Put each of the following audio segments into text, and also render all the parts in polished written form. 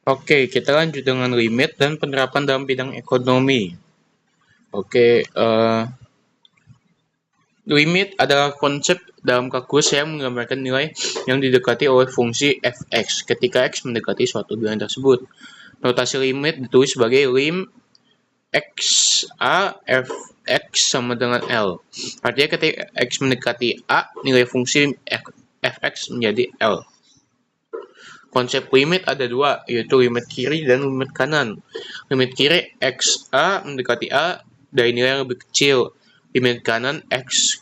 Oke, kita lanjut dengan limit dan penerapan dalam bidang ekonomi. Oke, limit adalah konsep dalam kalkulus yang menggambarkan nilai yang didekati oleh fungsi f(x) ketika x mendekati suatu bilangan tersebut. Notasi limit ditulis sebagai lim x a f(x) sama dengan L. Artinya ketika x mendekati a, nilai fungsi f(x) menjadi L. Konsep limit ada dua, yaitu limit kiri dan limit kanan. Limit kiri x a mendekati a dari nilai yang lebih kecil. Limit kanan x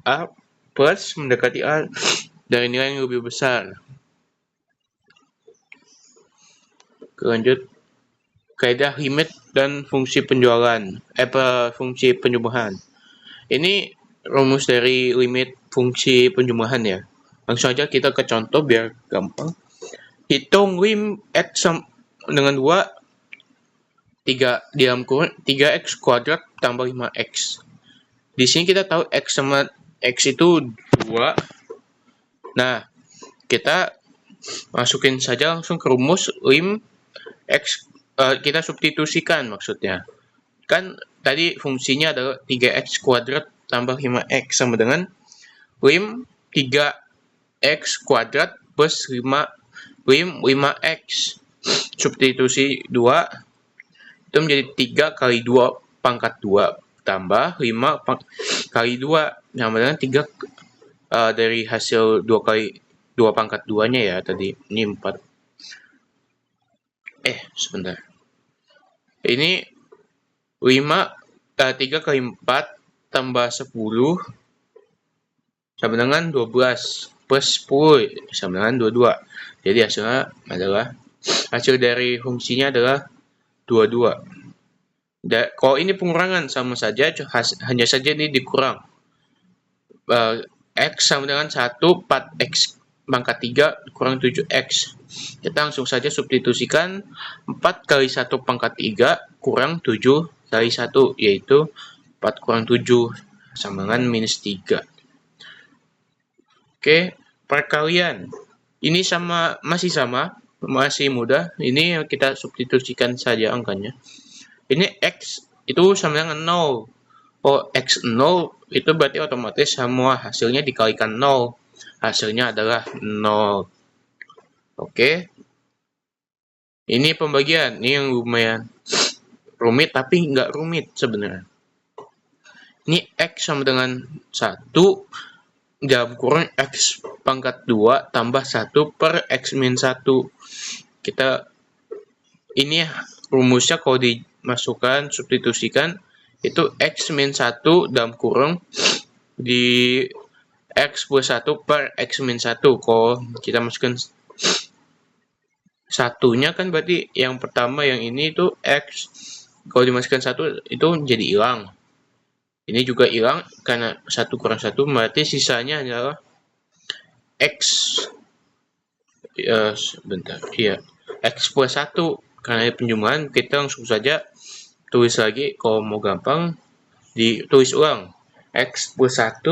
a plus mendekati a dari nilai yang lebih besar. Lanjut, kaidah limit dan fungsi penjualan, fungsi penjumlahan. Ini rumus dari limit fungsi penjumlahan ya. Langsung aja kita ke contoh biar gampang. Hitung lim x dengan 2, 3 dalam kurung 3x kuadrat tambah 5x. Di sini kita tahu x sama x itu 2. Nah, kita masukin saja langsung ke rumus lim x, kita substitusikan maksudnya. Kan tadi fungsinya adalah 3x kuadrat tambah 5x sama dengan lim 3x kuadrat plus 5x. Substitusi 2 itu menjadi 3 kali 2 pangkat 2 tambah 5 kali 2 sama dengan 3 dari hasil 2 kali 2 pangkat 2 nya ya tadi. Ini 4. Sebentar. Ini 3 kali 4 tambah 10 sama dengan 12 plus 10 sama dengan 22. Jadi hasilnya adalah hasil dari fungsinya adalah 22. Kalau ini pengurangan sama saja, hanya saja ini dikurang. X sama dengan 1, 4x pangkat 3 kurang 7x. Kita langsung saja substitusikan 4 kali 1 pangkat 3 kurang 7 kali 1, yaitu 4 kurang 7 sama dengan minus 3. Oke, perkalian. Ini masih mudah. Ini kita substitusikan saja angkanya. Ini x itu sama dengan 0. X 0 itu berarti otomatis semua hasilnya dikalikan 0. Hasilnya adalah 0. Oke. Ini pembagian. Ini yang lumayan rumit tapi nggak rumit sebenarnya. Ini x sama dengan 1 dalam kurung x pangkat 2 tambah 1 per x min 1. Ini rumusnya kalau dimasukkan, substitusikan, itu x min 1 dalam kurung di x plus 1 per x min 1. Kalau kita masukkan satunya kan berarti yang pertama yang ini itu x. Kalau dimasukkan 1 itu jadi hilang. Ini juga hilang karena 1 kurang 1 berarti sisanya adalah x. Sebentar. Iya, x plus 1. Karena penjumlahan kita langsung saja tulis lagi, kalau mau gampang ditulis ulang. X plus 1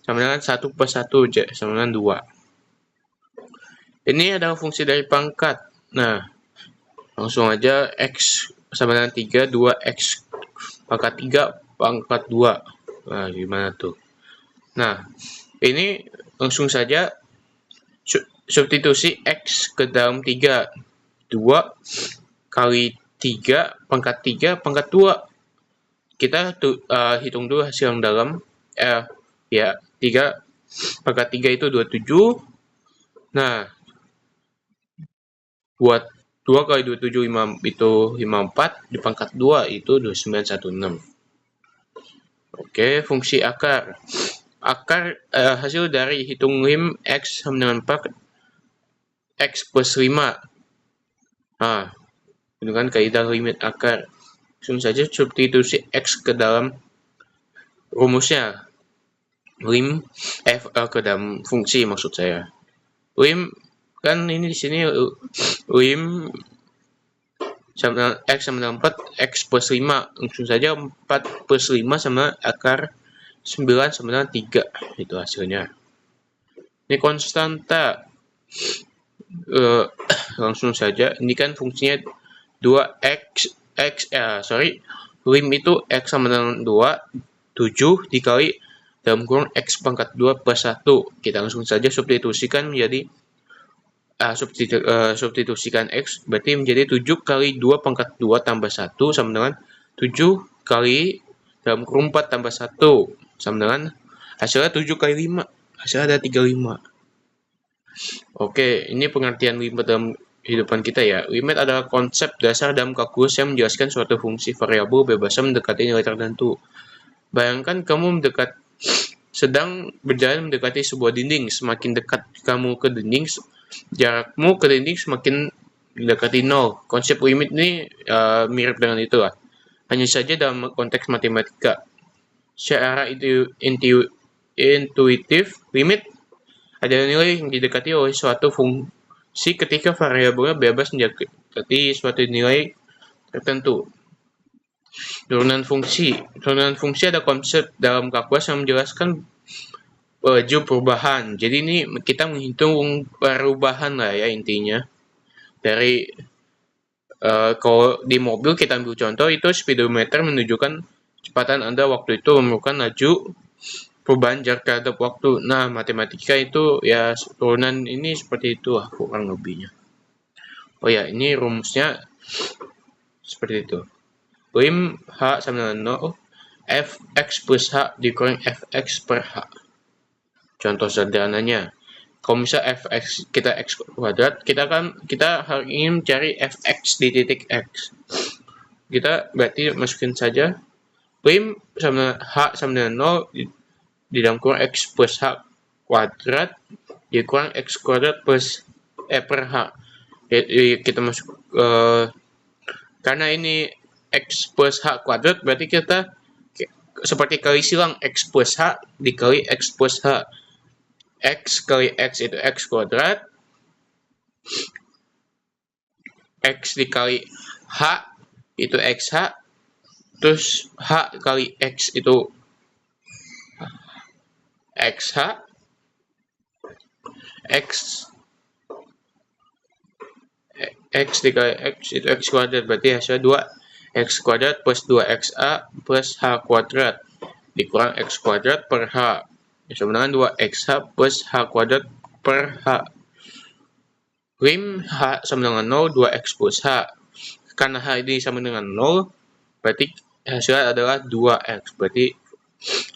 sama dengan 1 plus 1 sama dengan 2. Ini adalah fungsi dari pangkat. Nah, langsung aja x sama dengan 3, 2x pangkat 3 pangkat 2. Nah, gimana tuh? Nah, ini langsung saja substitusi x ke dalam 3. 2 kali 3 pangkat 3 pangkat 2. Kita hitung dulu hasil yang dalam. 3 pangkat 3 itu 27. Nah, buat 2 kali 27 itu 54, di pangkat 2 itu 2916. Oke, fungsi akar. Akar hasil dari hitung lim x sama dengan 4 x plus 5. Nah, dengan kaidah limit akar. Langsung saja substitusi x ke dalam rumusnya. Lim f ke dalam fungsi maksud saya. Lim kan ini di sini lim sama x sama dengan 4 x plus 5. Langsung saja 4 plus 5 sama akar 9 sama dengan 3. Itu hasilnya. Ini konstanta. langsung saja. Ini kan fungsinya 2x lim itu x sama dengan 2, 7 dikali dalam kurung x pangkat 2 plus 1. Kita langsung saja substitusikan menjadi substitusikan x berarti menjadi 7 kali 2 pangkat 2 tambah 1 sama dengan 7 kali dalam kurung 4 tambah 1 sama dengan hasilnya 7 kali 5. Hasilnya ada 35. Oke, ini pengertian limit dalam kehidupan kita ya. Limit adalah konsep dasar dalam kalkulus yang menjelaskan suatu fungsi variabel bebasnya mendekati nilai tertentu. Bayangkan kamu sedang berjalan mendekati sebuah dinding. Semakin dekat kamu ke dinding, jarakmu ke dinding semakin mendekati 0. Konsep limit ini mirip dengan itu lah. Hanya saja dalam konteks matematika. Secara intuitif, limit ada nilai yang didekati oleh suatu fungsi ketika variabelnya bebas mendekati suatu nilai tertentu. Turunan fungsi. Turunan fungsi ada konsep dalam kalkulus yang menjelaskan laju perubahan. Jadi ini kita menghitung perubahan lah ya intinya. Dari kalau di mobil kita ambil contoh itu speedometer menunjukkan kecepatan Anda waktu itu merupakan laju perubahan jarak terhadap waktu. Nah, matematika itu ya turunan ini seperti itu lah kurang lebihnya. Oh ya, ini rumusnya seperti itu. Lim H sama dengan 0, fx plus h dikurang fx per h. Contoh sederhananya, kalau misalnya fx kita x kuadrat, kita ingin mencari fx di titik x. Kita berarti masukin saja lim sama h sama dengan 0 di dalam kurang x plus h kuadrat dikurang x kuadrat plus per h. Jadi kita masuk karena ini x plus h kuadrat berarti kita seperti kali silang x plus h dikali x plus h. X kali x itu x kuadrat, x dikali h itu xh, terus h kali x itu xh, x dikali x itu x kuadrat berarti hasilnya 2x kuadrat plus 2xa plus h kuadrat dikurang x kuadrat per h sama dengan 2xh plus h kuadrat per h. Lim h sama dengan 0, 2x plus h. Karena h ini sama dengan 0 berarti hasilnya adalah 2x, berarti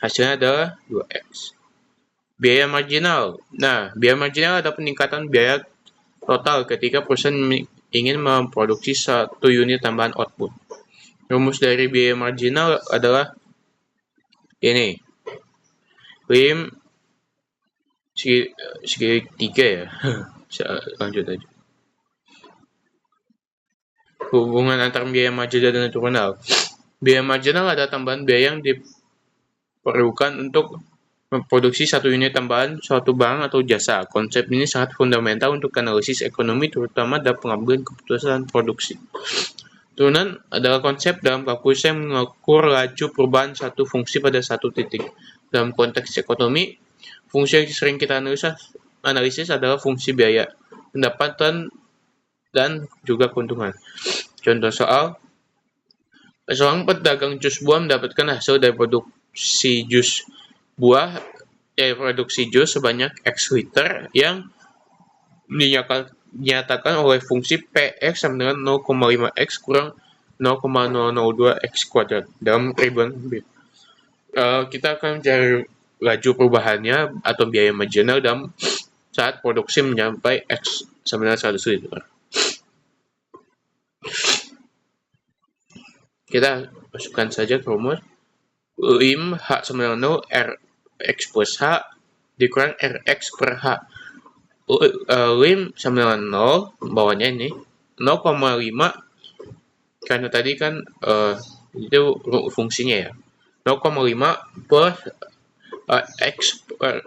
hasilnya adalah 2x. Biaya marginal. Nah, biaya marginal adalah peningkatan biaya total ketika perusahaan ingin memproduksi 1 unit tambahan output. Rumus dari biaya marginal adalah ini. Lim segitiga ya. Lanjut aja. Hubungan antara biaya marginal dan nominal. Biaya marginal adalah tambahan biaya yang diperlukan untuk memproduksi 1 unit tambahan suatu barang atau jasa. Konsep ini sangat fundamental untuk analisis ekonomi, terutama dalam pengambilan keputusan produksi. Turunan adalah konsep dalam kalkulus yang mengukur laju perubahan satu fungsi pada satu titik. Dalam konteks ekonomi, fungsi yang sering kita analisis adalah fungsi biaya, pendapatan, dan juga keuntungan. Contoh soal, seorang pedagang jus buah mendapatkan hasil dari produksi jus buah sebanyak X liter yang dinyatakan oleh fungsi Px sama dengan 0,5x kurang 0,002 x kuadrat dalam ribuan lebih. Kita akan mencari laju perubahannya atau biaya marginal dalam saat produksi mencapai X sama dengan 100 liter. Kita masukkan saja ke rumus. Lim H sama dengan 0, Rx plus H dikurang Rx per H. Lim sama dengan 0, bawahnya ini 0,5 karena tadi kan itu fungsinya ya. 0,5 plus X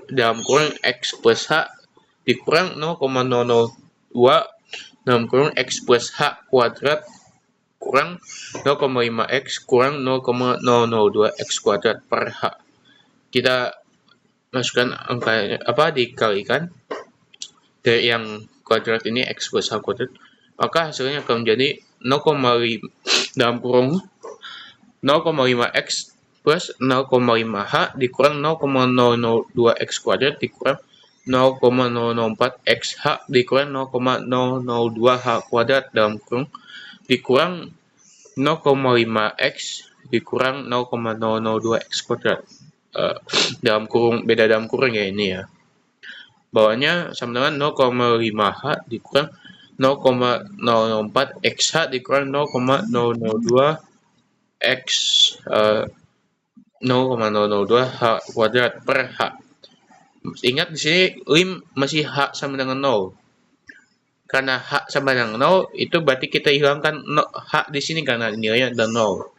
dalam kurang X plus H dikurang 0,002 dalam kurang X plus H kuadrat kurang 0,5x kurang 0,002 x kuadrat per H. Kita masukkan angkanya dikalikan dari yang kuadrat ini X plus H kuadrat, maka hasilnya akan menjadi 0,5 dalam kurung 0,5X plus 0,5H dikurang 0,002X kuadrat dikurang 0,004XH dikurang 0,002H kuadrat dalam kurung dikurang 0,5X dikurang 0,002X kuadrat. Dalam kurung, beda dalam kurung ya ini ya. Bawahnya sama dengan 0,5H dikurang 0,004XH dikurang 0,002X 0,002H kuadrat per H. Ingat di sini lim masih H sama dengan 0. Karena H sama dengan 0, itu berarti kita hilangkan H di sini karena nilainya ada 0.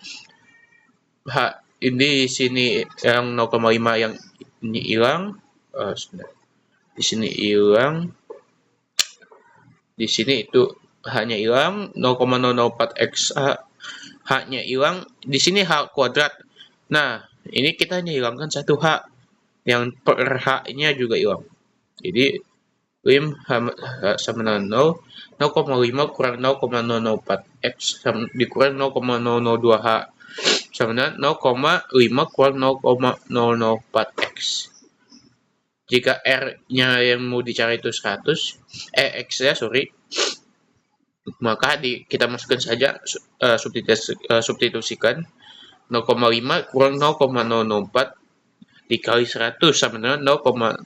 H ini di sini yang 0,5 yang ini hilang. Di sini hilang. Di sini itu H-nya hilang, 0,004X H-nya hilang, di sini H kuadrat. Nah, ini kita hanya hilangkan satu H, yang per H-nya juga hilang. Jadi, lim sama dengan 0,5 kurang 0,004X dikurang 0,002H sama dengan 0,5 kurang 0,004X. Jika R-nya yang mau dicari itu 100, X-nya maka kita masukkan saja, substitusikan 0,5 kurang 0,004 dikali 100 sama dengan 0,5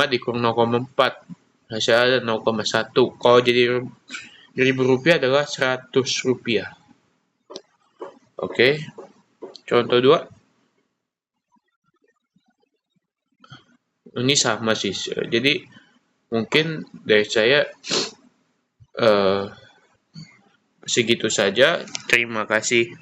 dikurang 0,4. Hasilnya ada 0,1. Kalau jadi Rp1.000 adalah Rp100. Oke. Contoh 2. Ini sama sih, jadi mungkin dari saya segitu saja. Terima kasih.